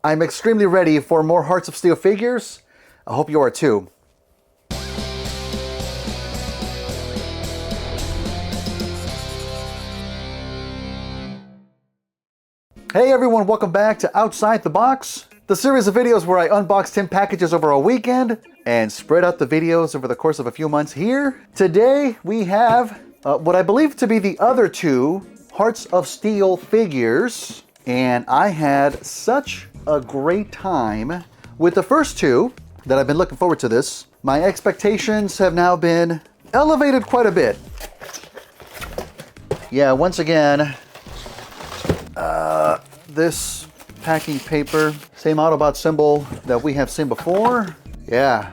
I'm extremely ready for more Hearts of Steel figures. I hope you are too. Hey everyone, welcome back to Outside the Box, the series of videos where I unbox 10 packages over a weekend and spread out the videos over the course of a few months here. Today we have what I believe to be the other two Hearts of Steel figures, and I had such a great time with the first two that I've been looking forward to this. My expectations have now been elevated quite a bit. Yeah, once again, this packing paper, same Autobot symbol that we have seen before. Yeah.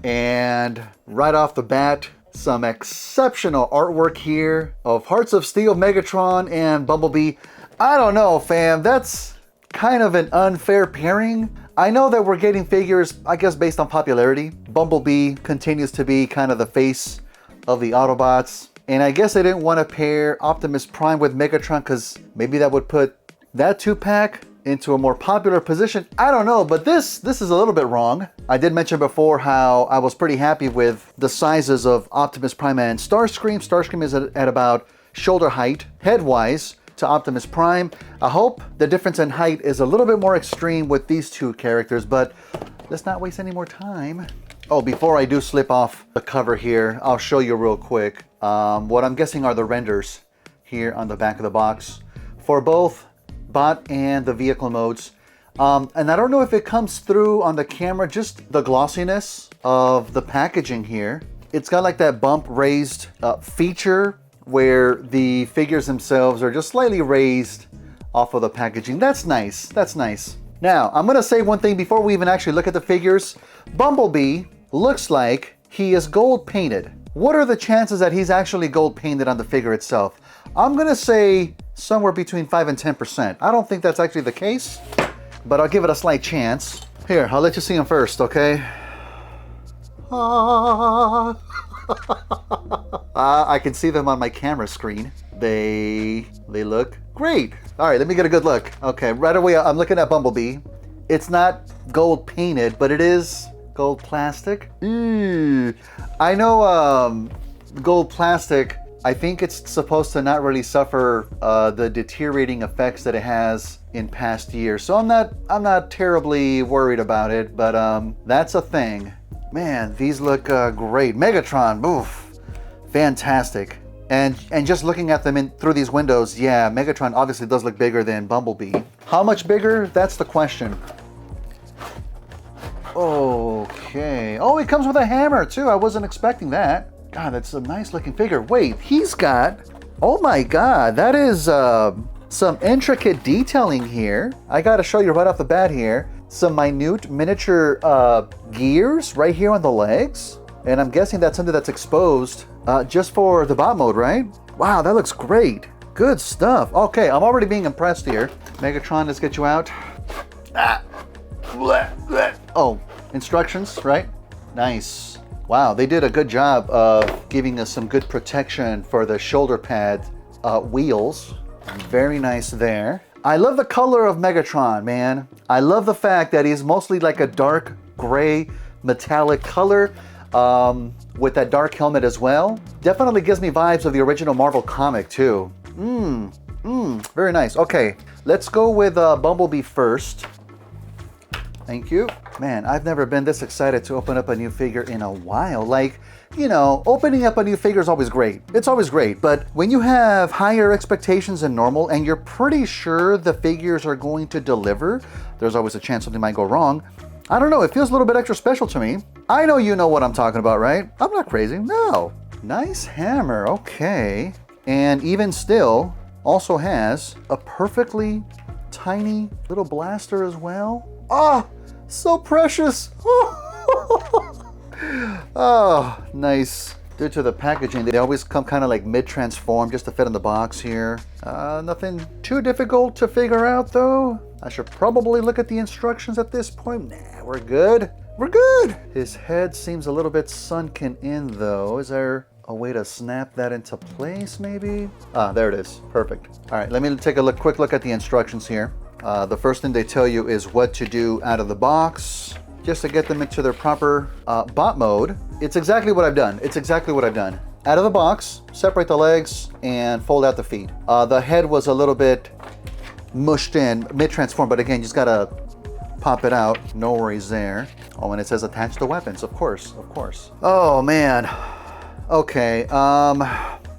And right off the bat, some exceptional artwork here of Hearts of Steel, Megatron, and Bumblebee. I don't know, fam. That's kind of an unfair pairing. I know that we're getting figures, I guess, based on popularity. Bumblebee continues to be kind of the face of the Autobots. And I guess I didn't want to pair Optimus Prime with Megatron because maybe that would put that two-pack into a more popular position. I don't know, but this is a little bit wrong. I did mention before how I was pretty happy with the sizes of Optimus Prime and Starscream. Starscream is at about shoulder height, head-wise, to Optimus Prime. I hope the difference in height is a little bit more extreme with these two characters, but let's not waste any more time. Oh, before I do slip off the cover here, I'll show you real quick what I'm guessing are the renders here on the back of the box for both bot and the vehicle modes. And I don't know if it comes through on the camera, just the glossiness of the packaging here. It's got like that bump raised feature where the figures themselves are just slightly raised off of the packaging. That's nice. That's nice. Now, I'm going to say one thing before we even actually look at the figures. Bumblebee looks like he is gold painted. What are the chances that he's actually gold painted on the figure itself? I'm going to say somewhere between 5 and 10%. I don't think that's actually the case, but I'll give it a slight chance. Here, I'll let you see him first, okay? I can see them on my camera screen. They look great. All right, let me get a good look. Okay, right away, I'm looking at Bumblebee. It's not gold painted, but it is gold plastic. I know gold plastic, I think it's supposed to not really suffer the deteriorating effects that it has in past years. So I'm not terribly worried about it, but that's a thing. Man, these look great. Megatron, oof, fantastic. And just looking at them through these windows, yeah, Megatron obviously does look bigger than Bumblebee. How much bigger? That's the question. Okay. Oh, it comes with a hammer too. I wasn't expecting that. God, that's a nice looking figure. Wait, he's got, oh my God, that is some intricate detailing here. I gotta show you right off the bat here. Some minute miniature gears right here on the legs. And I'm guessing that's something that's exposed just for the bot mode, right? Wow, that looks great. Good stuff. Okay, I'm already being impressed here. Megatron, let's get you out. Oh, instructions, right? Nice. Wow, they did a good job of giving us some good protection for the shoulder pad wheels. Very nice there. I love the color of Megatron, man. I love the fact that he's mostly like a dark gray metallic color with that dark helmet as well. Definitely gives me vibes of the original Marvel comic too. Very nice. Okay, let's go with Bumblebee first. Thank you. Man, I've never been this excited to open up a new figure in a while. Like, you know, opening up a new figure is always great. It's always great, but when you have higher expectations than normal and you're pretty sure the figures are going to deliver, there's always a chance something might go wrong. I don't know, it feels a little bit extra special to me. I know you know what I'm talking about, right? I'm not crazy, no. Nice hammer, okay. And even still, also has a perfectly tiny little blaster as well. Oh, so precious. Oh, nice. Due to the packaging, they always come kind of like mid-transform just to fit in the box here. Nothing too difficult to figure out though. I should probably look at the instructions at this point. Nah, we're good. We're good. His head seems a little bit sunken in though. Is there a way to snap that into place maybe? Ah, there it is. Perfect. All right, let me take a quick look at the instructions here. The first thing they tell you is what to do out of the box just to get them into their proper bot mode. It's exactly what I've done. It's exactly what I've done. Out of the box, separate the legs and fold out the feet. The head was a little bit mushed in mid-transform, but again, you just gotta pop it out. No worries there. Oh, and it says attach the weapons, of course, of course. Oh man. Okay,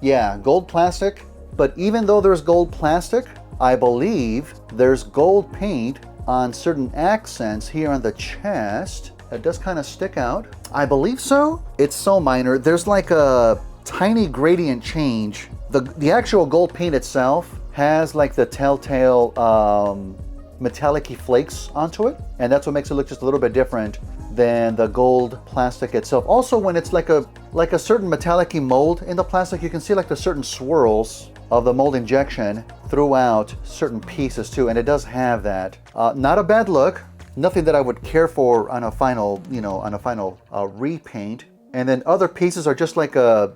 yeah, gold plastic, but even though there's gold plastic, I believe there's gold paint on certain accents here on the chest. That does kind of stick out. I believe so. It's so minor. There's like a tiny gradient change. The actual gold paint itself has like the telltale metallic-y flakes onto it, and that's what makes it look just a little bit different than the gold plastic itself. Also, when it's like a certain metallic-y mold in the plastic, you can see like the certain swirls of the mold injection throughout certain pieces too, and it does have that. Not a bad look. Nothing that I would care for on a final, on a final repaint. And then other pieces are just like a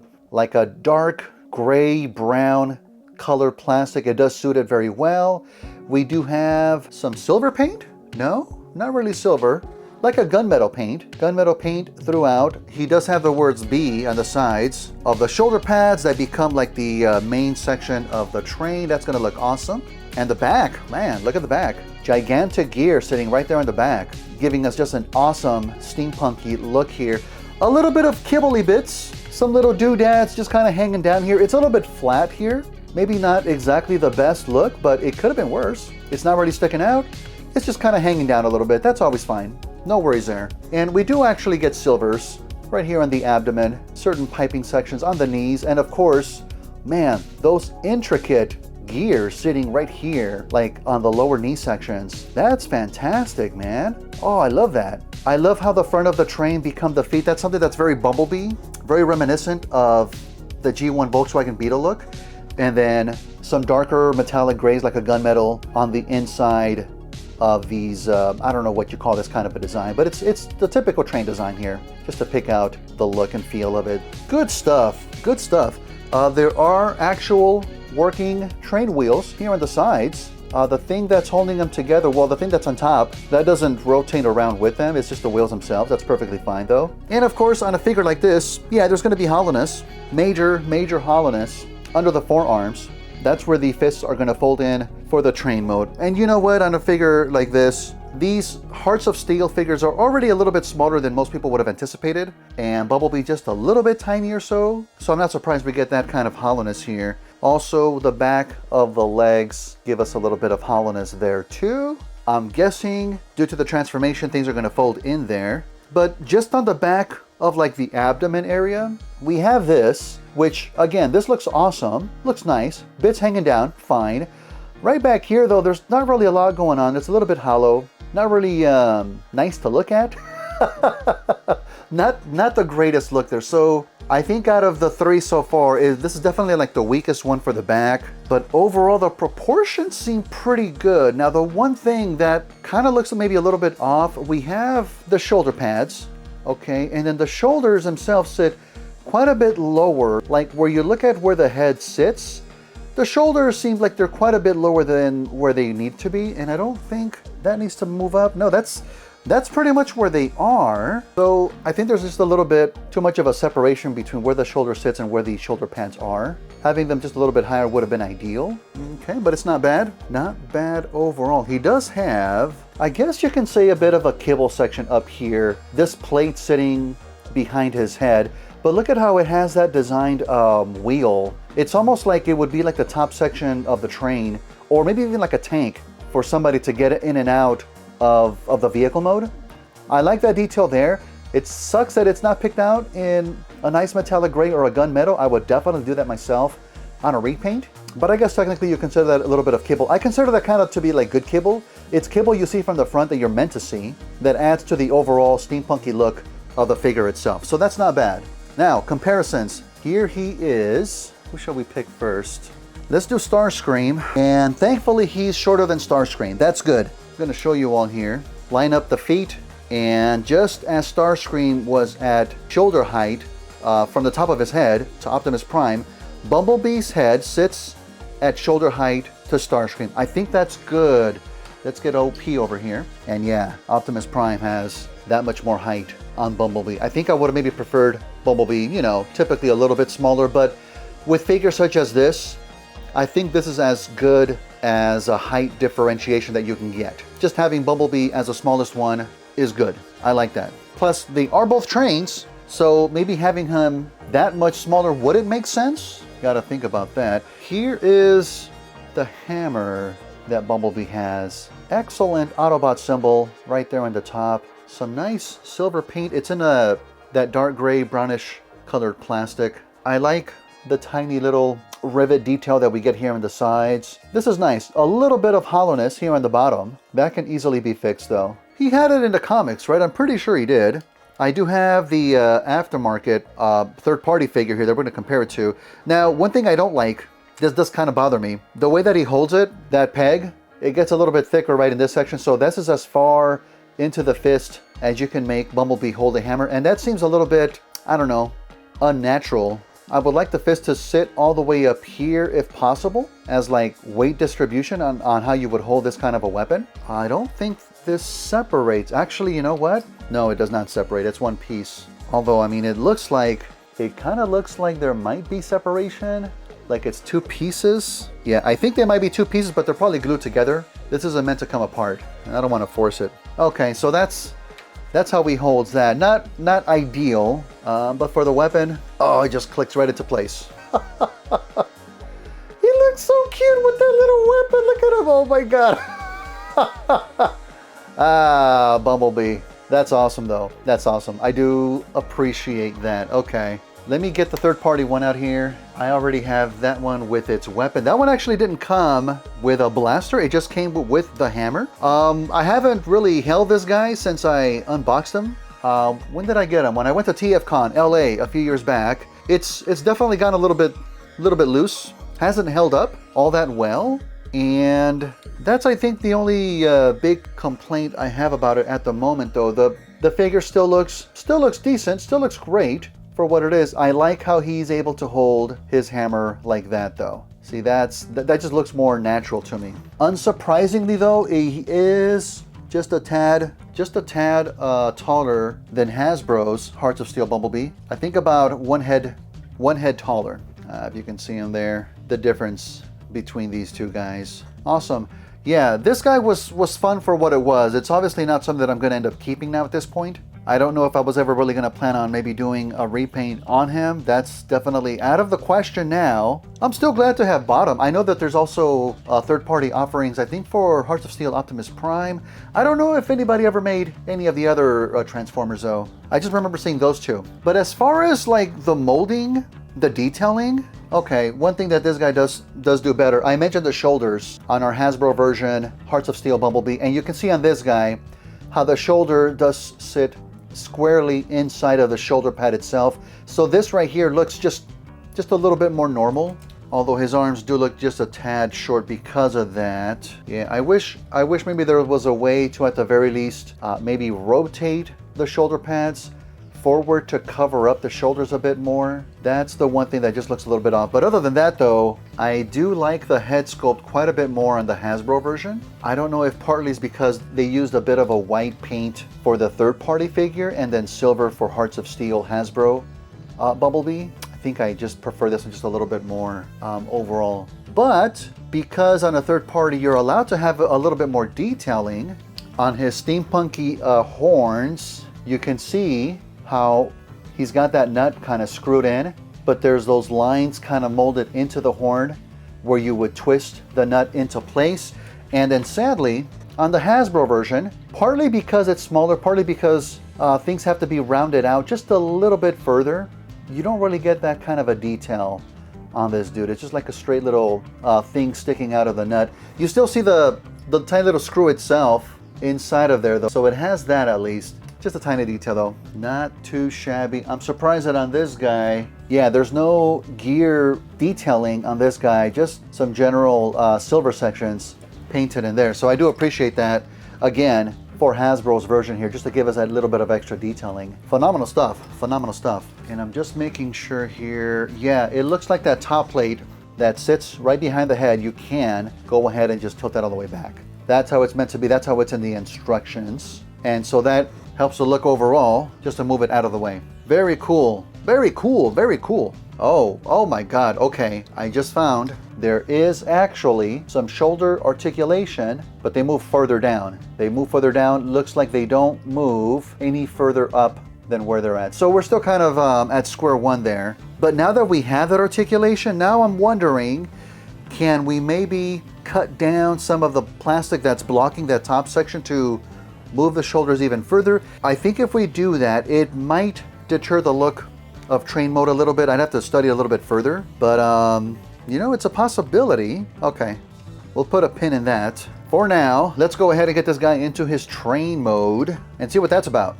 dark gray brown color plastic. It does suit it very well. We do have some silver paint. No, not really silver. Like a gunmetal paint throughout. He does have the words B on the sides of the shoulder pads that become like the main section of the train. That's gonna look awesome. And the back, man, look at the back. Gigantic gear sitting right there on the back, giving us just an awesome steampunky look here. A little bit of kibbly bits, some little doodads just kind of hanging down here. It's a little bit flat here. Maybe not exactly the best look, but it could have been worse. It's not really sticking out. It's just kind of hanging down a little bit. That's always fine. No worries there. And we do actually get silvers right here on the abdomen, certain piping sections on the knees, and of course, man, those intricate gears sitting right here, like on the lower knee sections. That's fantastic, man. Oh, I love that. I love how the front of the train become the feet. That's something that's very Bumblebee, very reminiscent of the G1 Volkswagen Beetle look. And then some darker metallic grays like a gunmetal on the inside of these, I don't know what you call this kind of a design, but it's the typical train design here, just to pick out the look and feel of it. Good stuff, good stuff. There are actual working train wheels here on the sides. The thing that's holding them together, well, the thing that's on top, that doesn't rotate around with them. It's just the wheels themselves. That's perfectly fine though. And of course, on a figure like this, yeah, there's gonna be hollowness, major hollowness under the forearms. That's where the fists are gonna fold in for the train mode. And you know what, on a figure like this, these Hearts of Steel figures are already a little bit smaller than most people would have anticipated, and Bumblebee just a little bit tinier so I'm not surprised we get that kind of hollowness here. Also, the back of the legs give us a little bit of hollowness there too. I'm guessing due to the transformation, things are gonna fold in there. But just on the back of like the abdomen area, we have this, which again, this looks awesome, looks nice, bits hanging down, fine. Right back here though, there's not really a lot going on. It's a little bit hollow, not really nice to look at. not the greatest look there. So I think out of the three so far, this is definitely like the weakest one for the back, but overall the proportions seem pretty good. Now the one thing that kind of looks maybe a little bit off, we have the shoulder pads, okay, and then the shoulders themselves sit quite a bit lower, like where you look at where the head sits, the shoulders seem like they're quite a bit lower than where they need to be, and I don't think that needs to move up. No, that's pretty much where they are. So I think there's just a little bit too much of a separation between where the shoulder sits and where the shoulder pads are. Having them just a little bit higher would have been ideal. Okay, but it's not bad. Not bad overall. He does have, I guess you can say, a bit of a kibble section up here. This plate sitting behind his head. But look at how it has that designed wheel. It's almost like it would be like the top section of the train, or maybe even like a tank for somebody to get in and out of the vehicle mode. I like that detail there. It sucks that it's not picked out in a nice metallic gray or a gunmetal. I would definitely do that myself on a repaint, but I guess technically you consider that a little bit of kibble. I consider that kind of to be like good kibble. It's kibble you see from the front that you're meant to see, that adds to the overall steampunky look of the figure itself. So that's not bad. Now, comparisons. Here he is. Who shall we pick first? Let's do Starscream, and thankfully he's shorter than Starscream. That's good. I'm gonna show you all here. Line up the feet, and just as Starscream was at shoulder height, from the top of his head to Optimus Prime, Bumblebee's head sits at shoulder height to Starscream. I think that's good. Let's get OP over here. And yeah, Optimus Prime has that much more height on Bumblebee. I think I would have maybe preferred Bumblebee, you know, typically a little bit smaller, but with figures such as this, I think this is as good as a height differentiation that you can get. Just having Bumblebee as the smallest one is good. I like that. Plus, they are both trains, so maybe having him that much smaller wouldn't make sense. Gotta think about that. Here is the hammer that Bumblebee has. Excellent Autobot symbol right there on the top. Some nice silver paint. It's in that dark gray brownish colored plastic. I like the tiny little rivet detail that we get here on the sides. This is nice. A little bit of hollowness here on the bottom. That can easily be fixed though. He had it in the comics, right? I'm pretty sure he did. I do have the aftermarket third-party figure here that we're going to compare it to. Now, one thing I don't like, this does kind of bother me. The way that he holds it, that peg, it gets a little bit thicker right in this section. So this is as far into the fist as you can make Bumblebee hold a hammer. And that seems a little bit, I don't know, unnatural. I would like the fist to sit all the way up here if possible as like weight distribution on how you would hold this kind of a weapon. I don't think this separates. Actually, you know what? No, it does not separate. It's one piece. Although, I mean, it kind of looks like there might be separation. Like it's two pieces. Yeah, I think they might be two pieces, but they're probably glued together. This isn't meant to come apart. And I don't want to force it. Okay, so that's how he holds that. Not ideal, but for the weapon, oh, it just clicks right into place. He looks so cute with that little weapon. Look at him. Oh my God. Ah, Bumblebee. That's awesome though. That's awesome. I do appreciate that. Okay. Let me get the third-party one out here. I already have that one with its weapon. That one actually didn't come with a blaster. It just came with the hammer. I haven't really held this guy since I unboxed him. When did I get him? When I went to TFCon LA a few years back. It's definitely gotten a little bit loose. Hasn't held up all that well. And that's, I think, the only big complaint I have about it at the moment, though. The figure still looks decent, still looks great for what it is. I like how he's able to hold his hammer like that, though. See, that just looks more natural to me. Unsurprisingly, though, he is just a tad taller than Hasbro's Hearts of Steel Bumblebee. I think about one head taller. If you can see him there, the difference between these two guys. Awesome. Yeah, this guy was fun for what it was. It's obviously not something that I'm going to end up keeping now at this point. I don't know if I was ever really going to plan on maybe doing a repaint on him. That's definitely out of the question now. I'm still glad to have bought him. I know that there's also third-party offerings, I think, for Hearts of Steel Optimus Prime. I don't know if anybody ever made any of the other Transformers, though. I just remember seeing those two. But as far as like the molding, the detailing, okay, one thing that this guy does do better. I mentioned the shoulders on our Hasbro version, Hearts of Steel Bumblebee, and you can see on this guy how the shoulder does sit squarely inside of the shoulder pad itself. So this right here looks just a little bit more normal, although his arms do look just a tad short because of that. Yeah, I wish maybe there was a way to, at the very least, maybe rotate the shoulder pads forward to cover up the shoulders a bit more. That's the one thing that just looks a little bit off. But other than that though, I do like the head sculpt quite a bit more on the Hasbro version. I don't know if partly it's because they used a bit of a white paint for the third-party figure and then silver for Hearts of Steel Hasbro Bumblebee. I think I just prefer this one just a little bit more overall. But because on a third party you're allowed to have a little bit more detailing on his steampunky horns, you can see how he's got that nut kind of screwed in, but there's those lines kind of molded into the horn where you would twist the nut into place. And then sadly, on the Hasbro version, partly because it's smaller, partly because things have to be rounded out just a little bit further, you don't really get that kind of a detail on this dude. It's just like a straight little thing sticking out of the nut. You still see the tiny little screw itself inside of there though, so it has that at least. Just a tiny detail though, not too shabby. I'm surprised that on this guy, yeah, there's no gear detailing on this guy, just some general silver sections painted in there. So I do appreciate that. Again, for Hasbro's version here, just to give us that little bit of extra detailing. Phenomenal stuff, phenomenal stuff. And I'm just making sure here, yeah, it looks like that top plate that sits right behind the head, you can go ahead and just tilt that all the way back. That's how it's meant to be, that's how it's in the instructions. And so that helps the look overall, just to move it out of the way. Very cool, very cool, very cool. Oh my God, okay, I just found there is actually some shoulder articulation, but they move further down. They move further down, looks like they don't move any further up than where they're at. So we're still kind of at square one there. But now that we have that articulation, now I'm wondering, can we maybe cut down some of the plastic that's blocking that top section to move the shoulders even further? I think if we do that, it might deter the look of train mode a little bit. I'd have to study a little bit further, but you know, it's a possibility. Okay, we'll put a pin in that. For now, let's go ahead and get this guy into his train mode and see what that's about.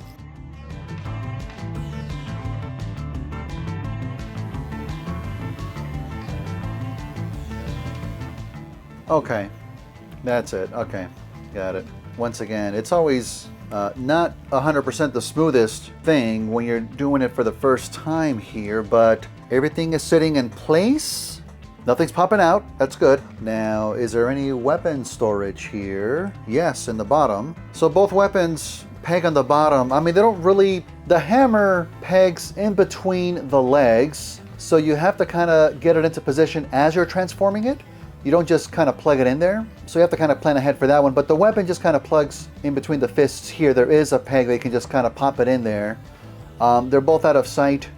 Okay, that's it. Okay, got it. Once again, it's always not 100% the smoothest thing when you're doing it for the first time here, but everything is sitting in place. Nothing's popping out. That's good. Now, is there any weapon storage here? Yes, in the bottom. So both weapons peg on the bottom. I mean, they don't really... The hammer pegs in between the legs, so you have to kind of get it into position as you're transforming it. You don't just kind of plug it in there. So you have to kind of plan ahead for that one. But the weapon just kind of plugs in between the fists here. There is a peg that you can just kind of pop it in there. They're both out of sight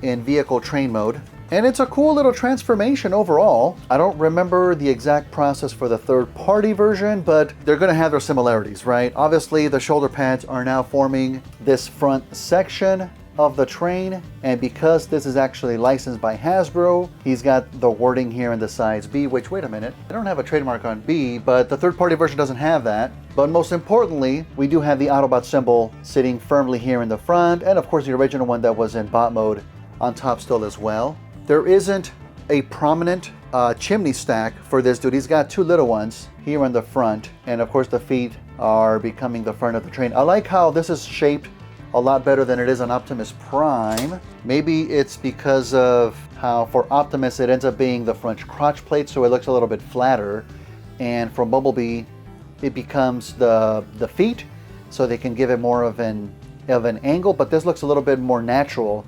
in vehicle train mode. And it's a cool little transformation overall. I don't remember the exact process for the third-party version, but they're going to have their similarities, right? Obviously, the shoulder pads are now forming this front section of the train, and because this is actually licensed by Hasbro, he's got the wording here in the size B, which, wait a minute, I don't have a trademark on B, but the third-party version doesn't have that. But most importantly, we do have the Autobot symbol sitting firmly here in the front, and of course the original one that was in bot mode on top still as well. There isn't a prominent chimney stack for this dude. He's got two little ones here in the front, and of course the feet are becoming the front of the train. I like how this is shaped a lot better than it is on Optimus Prime. Maybe it's because of how for Optimus it ends up being the front crotch plate, so it looks a little bit flatter, and for Bumblebee it becomes the feet, so they can give it more of an angle, but this looks a little bit more natural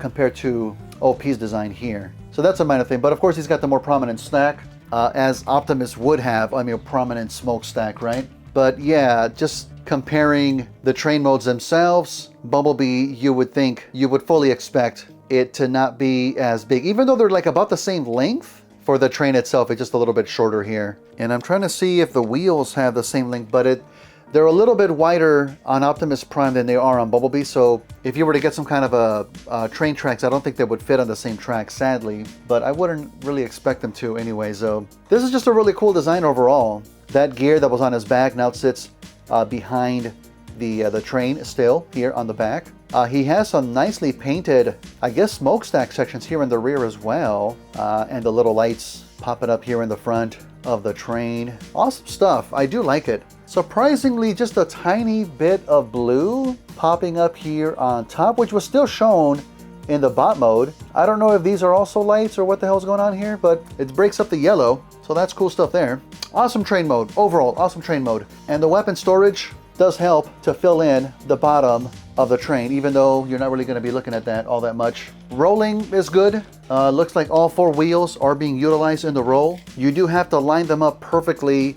compared to OP's design here. So that's a minor thing, but of course he's got the more prominent stack, as Optimus would have, I mean, a prominent smokestack, right? But yeah, just comparing the train modes themselves, Bumblebee, you would think, you would fully expect it to not be as big, even though they're like about the same length. For the train itself, it's just a little bit shorter here. And I'm trying to see if the wheels have the same length, but they're a little bit wider on Optimus Prime than they are on Bumblebee. So if you were to get some kind of a train tracks, I don't think they would fit on the same track, sadly, but I wouldn't really expect them to anyway. So this is just a really cool design overall. That gear that was on his back now sits behind the train still here on the back. He has some nicely painted, I guess, smokestack sections here in the rear as well, and the little lights popping up here in the front of the train. Awesome stuff. I do like it. Surprisingly, just a tiny bit of blue popping up here on top, which was still shown in the bot mode. I don't know if these are also lights or what the hell's going on here, but it breaks up the yellow, so that's cool stuff there. Awesome train mode. Overall, awesome train mode. And the weapon storage does help to fill in the bottom of the train, even though you're not really going to be looking at that all that much. Rolling is good. Looks like all four wheels are being utilized in the roll. You do have to line them up perfectly.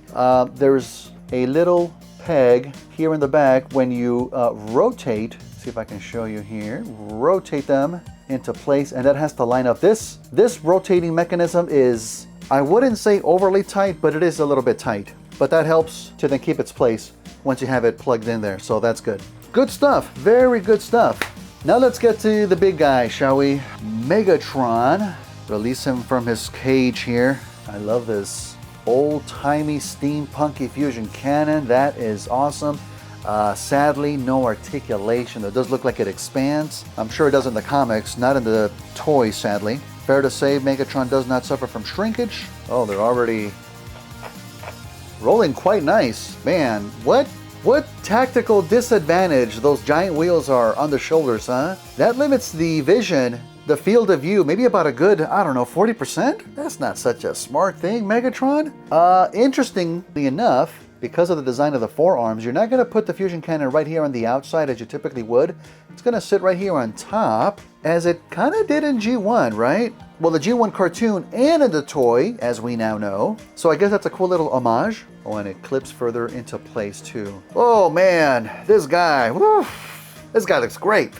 There's a little peg here in the back when you rotate. See if I can show you here. Rotate them into place, and that has to line up. This rotating mechanism is, I wouldn't say overly tight, but it is a little bit tight. But that helps to then keep its place once you have it plugged in there, so that's good. Good stuff, very good stuff. Now let's get to the big guy, shall we? Megatron. Release him from his cage here. I love this old-timey steampunky fusion cannon. That is awesome. Sadly, no articulation. It does look like it expands. I'm sure it does in the comics, not in the toy, sadly. Fair to say, Megatron does not suffer from shrinkage. Oh, they're already rolling quite nice. Man, what What tactical disadvantage those giant wheels are on the shoulders, huh? That limits the vision, the field of view, maybe about a good, I don't know, 40%? That's not such a smart thing, Megatron. Interestingly enough, because of the design of the forearms, you're not going to put the fusion cannon right here on the outside as you typically would. It's going to sit right here on top, as it kind of did in G1, right? Well, the G1 cartoon and in the toy, as we now know. So I guess that's a cool little homage. Oh, and it clips further into place too. Oh man, this guy, woo, this guy looks great.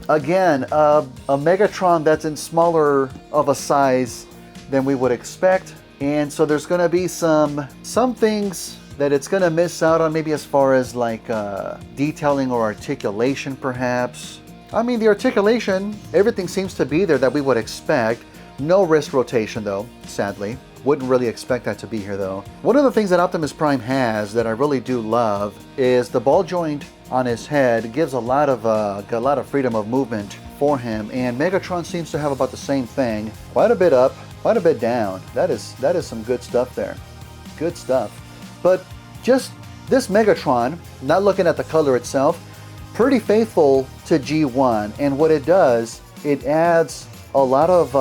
Again, a Megatron that's in smaller of a size than we would expect. And so there's going to be some things that it's going to miss out on, maybe as far as like detailing or articulation perhaps. I mean, the articulation, everything seems to be there that we would expect. No wrist rotation though, sadly. Wouldn't really expect that to be here though. One of the things that Optimus Prime has that I really do love is the ball joint on his head. It gives a lot of freedom of movement for him, and Megatron seems to have about the same thing. Quite a bit up, quite a bit down. That is some good stuff there. Good stuff. But just this Megatron, not looking at the color itself, pretty faithful to G1, and what it does, it adds a lot of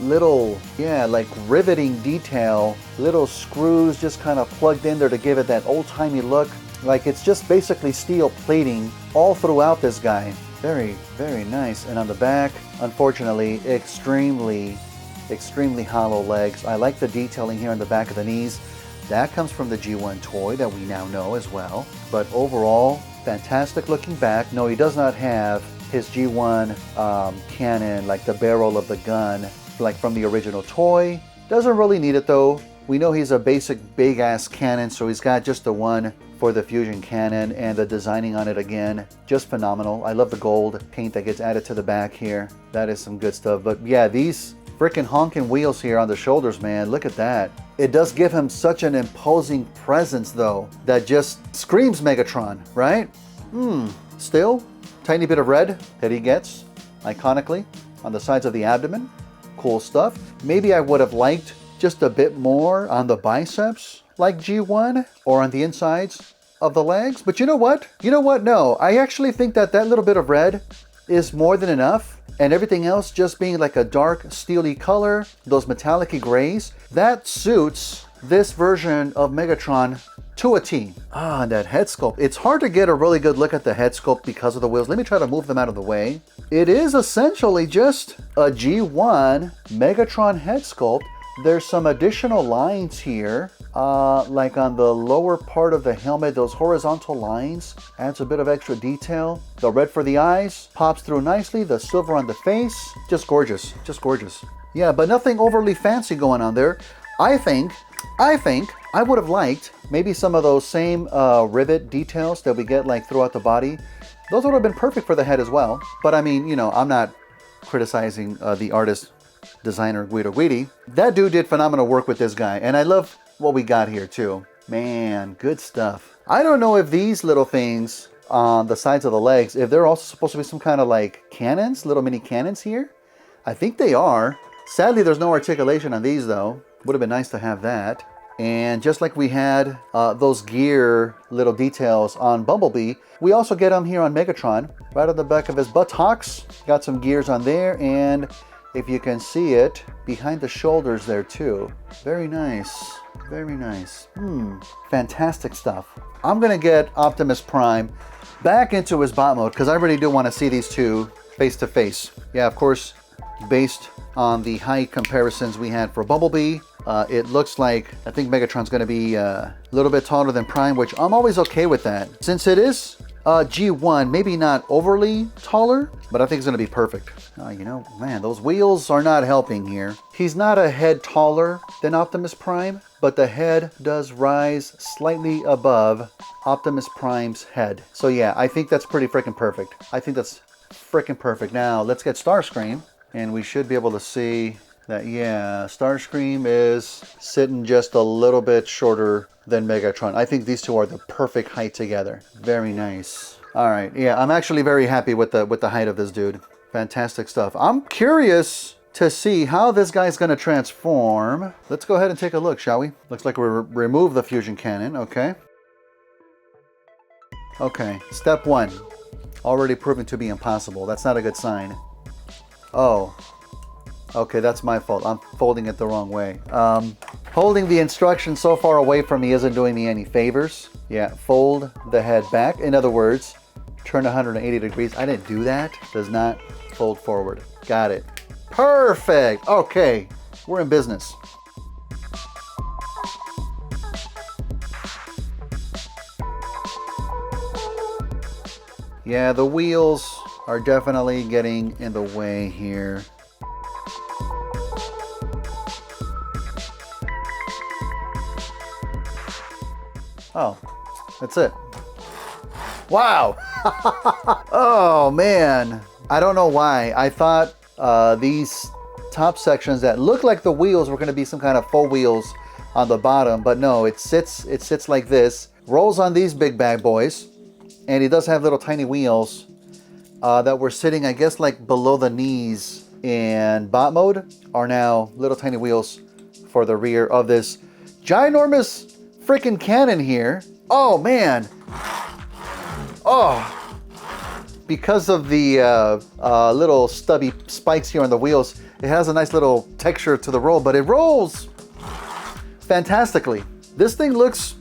little, like riveting detail, little screws just kind of plugged in there to give it that old-timey look. Like it's just basically steel plating all throughout this guy. Very, very nice. And on the back, unfortunately, extremely hollow legs. I like the detailing here on the back of the knees. That comes from the G1 toy that we now know as well. But overall, fantastic looking back. No, he does not have his G1 cannon, like the barrel of the gun, like from the original toy. Doesn't really need it though. We know he's a basic big ass cannon, so he's got just the one for the fusion cannon, and the designing on it again, just phenomenal. I love the gold paint that gets added to the back here. That is some good stuff. But yeah, these freaking honking wheels here on the shoulders, man, look at that. It does give him such an imposing presence though, that just screams Megatron, right? Still, tiny bit of red that he gets, iconically, on the sides of the abdomen. Cool stuff. Maybe I would have liked just a bit more on the biceps, like G1, or on the insides of the legs. But you know what? No, I actually think that little bit of red is more than enough, and everything else just being like a dark steely color, those metallic-y grays, that suits this version of Megatron to a T. And that head sculpt. It's hard to get a really good look at the head sculpt because of the wheels. Let me try to move them out of the way. It is essentially just a G1 Megatron head sculpt. There's some additional lines here, like on the lower part of the helmet, those horizontal lines adds a bit of extra detail. The red for the eyes pops through nicely. The silver on the face, just gorgeous, just gorgeous. Yeah, but nothing overly fancy going on there. I think I would have liked maybe some of those same rivet details that we get like throughout the body. Those would have been perfect for the head as well. But I mean, you know, I'm not criticizing the artist, designer Guido Guidi. That dude did phenomenal work with this guy, and I love what we got here too. Man, good stuff. I don't know if these little things on the sides of the legs, if they're also supposed to be some kind of like cannons, little mini cannons here. I think they are. Sadly, there's no articulation on these though. Would have been nice to have that. And just like we had those gear little details on Bumblebee, we also get them here on Megatron. Right on the back of his buttocks, got some gears on there, and if you can see it, behind the shoulders there too. Very nice, very nice. Fantastic stuff. I'm gonna get Optimus Prime back into his bot mode because I really do want to see these two face to face. Yeah, of course, based on the height comparisons we had for Bumblebee, it looks like I think Megatron's going to be a little bit taller than Prime, which I'm always okay with that. Since it is G1, maybe not overly taller, but I think it's going to be perfect. You know, man, those wheels are not helping here. He's not a head taller than Optimus Prime, but the head does rise slightly above Optimus Prime's head. So yeah, I think that's pretty freaking perfect. I think that's freaking perfect. Now, let's get Starscream. And we should be able to see that, yeah, Starscream is sitting just a little bit shorter than Megatron. I think these two are the perfect height together. Very nice. All right, yeah, I'm actually very happy with the height of this dude. Fantastic stuff. I'm curious to see how this guy's going to transform. Let's go ahead and take a look, shall we? Looks like we remove the fusion cannon, okay. Okay, step one. Already proven to be impossible. That's not a good sign. Oh. Okay, that's my fault. I'm folding it the wrong way. Holding the instructions so far away from me isn't doing me any favors. Yeah, fold the head back. In other words, turn 180 degrees. I didn't do that. Does not fold forward. Got it. Perfect. Okay, we're in business. Yeah, the wheels are definitely getting in the way here. Oh, that's it. Wow. Oh man, I don't know why. I thought these top sections that look like the wheels were going to be some kind of faux wheels on the bottom, but no, it sits like this, rolls on these big bad boys, and it does have little tiny wheels that were sitting, I guess, like below the knees in bot mode, are now little tiny wheels for the rear of this ginormous freaking cannon here. Oh man. Oh, because of the little stubby spikes here on the wheels, it has a nice little texture to the roll, but it rolls fantastically. This thing looks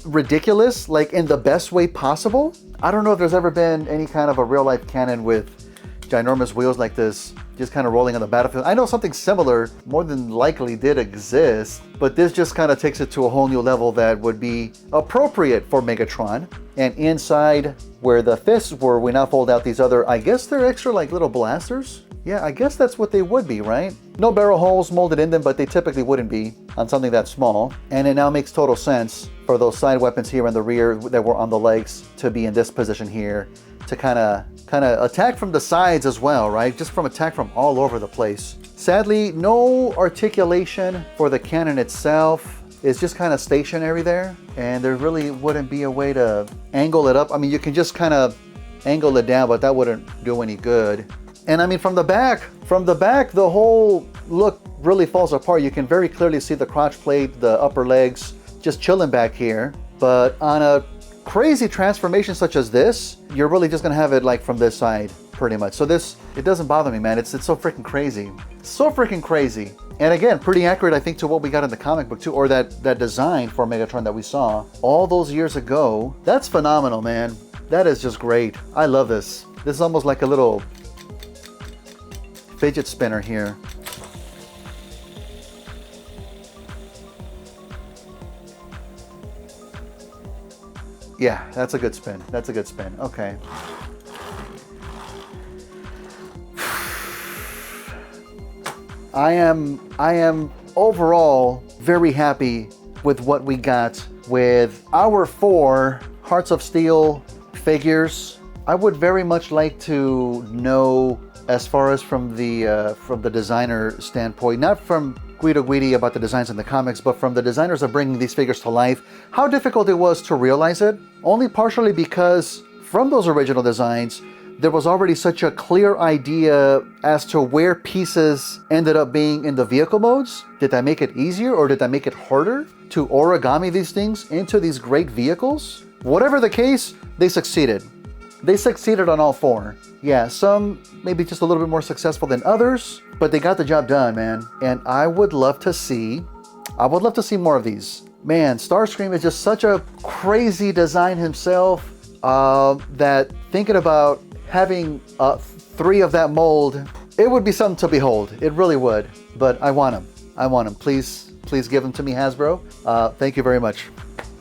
ridiculous, like in the best way possible. I don't know if there's ever been any kind of a real life cannon with ginormous wheels like this, just kind of rolling on the battlefield. I know something similar more than likely did exist, but this just kind of takes it to a whole new level that would be appropriate for Megatron. And inside where the fists were, we now fold out these other, I guess they're extra like little blasters. Yeah, I guess that's what they would be, right? No barrel holes molded in them, but they typically wouldn't be on something that small. And it now makes total sense for those side weapons here in the rear that were on the legs to be in this position here, to kind of attack from the sides as well, right? Just from attack from all over the place. Sadly, no articulation for the cannon itself. It's just kind of stationary there, and there really wouldn't be a way to angle it up. I mean, you can just kind of angle it down, but that wouldn't do any good. And I mean, from the back, the whole look really falls apart. You can very clearly see the crotch plate, the upper legs, just chilling back here. But on a crazy transformation such as this, you're really just gonna have it like from this side, pretty much. So this, it doesn't bother me, man. It's so freaking crazy. So freaking crazy. And again, pretty accurate, I think, to what we got in the comic book too, or that design for Megatron that we saw all those years ago. That's phenomenal, man. That is just great. I love this. This is almost like a little fidget spinner here. Yeah, that's a good spin. That's a good spin. Okay. I am overall very happy with what we got with our 4 Hearts of Steel figures. I would very much like to know, as far as from the designer standpoint, not from Guido Guidi about the designs in the comics, but from the designers of bringing these figures to life, how difficult it was to realize it. Only partially because from those original designs, there was already such a clear idea as to where pieces ended up being in the vehicle modes. Did that make it easier, or did that make it harder to origami these things into these great vehicles? Whatever the case, they succeeded. They succeeded on all 4. Yeah, some maybe just a little bit more successful than others, but they got the job done, man. And I would love to see more of these. Man, Starscream is just such a crazy design himself, that thinking about having 3 of that mold, it would be something to behold. It really would. But I want them. I want them. Please give them to me, Hasbro. Thank you very much.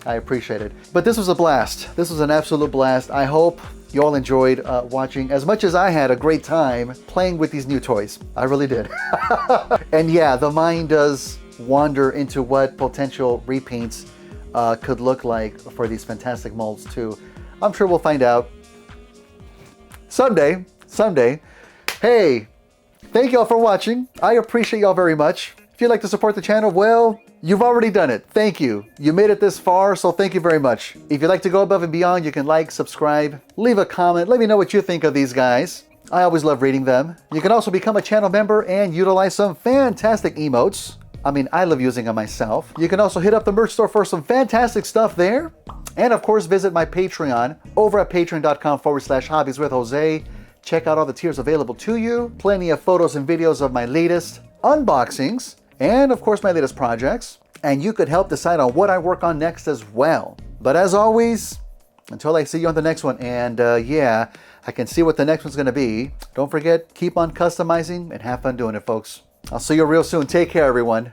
I appreciate it. But this was a blast. This was an absolute blast. I hope you all enjoyed watching as much as I had a great time playing with these new toys. I really did. And yeah, the mind does wander into what potential repaints could look like for these fantastic molds too. I'm sure we'll find out someday. Hey, thank y'all for watching. I appreciate y'all very much. If you'd like to support the channel, well, you've already done it. Thank you. You made it this far, so thank you very much. If you'd like to go above and beyond, you can like, subscribe, leave a comment. Let me know what you think of these guys. I always love reading them. You can also become a channel member and utilize some fantastic emotes. I mean, I love using them myself. You can also hit up the merch store for some fantastic stuff there. And of course, visit my Patreon over at patreon.com/hobbies with Jose. Check out all the tiers available to you. Plenty of photos and videos of my latest unboxings and of course my latest projects. And you could help decide on what I work on next as well. But as always, until I see you on the next one, and yeah, I can see what the next one's gonna be. Don't forget, keep on customizing and have fun doing it, folks. I'll see you real soon. Take care, everyone.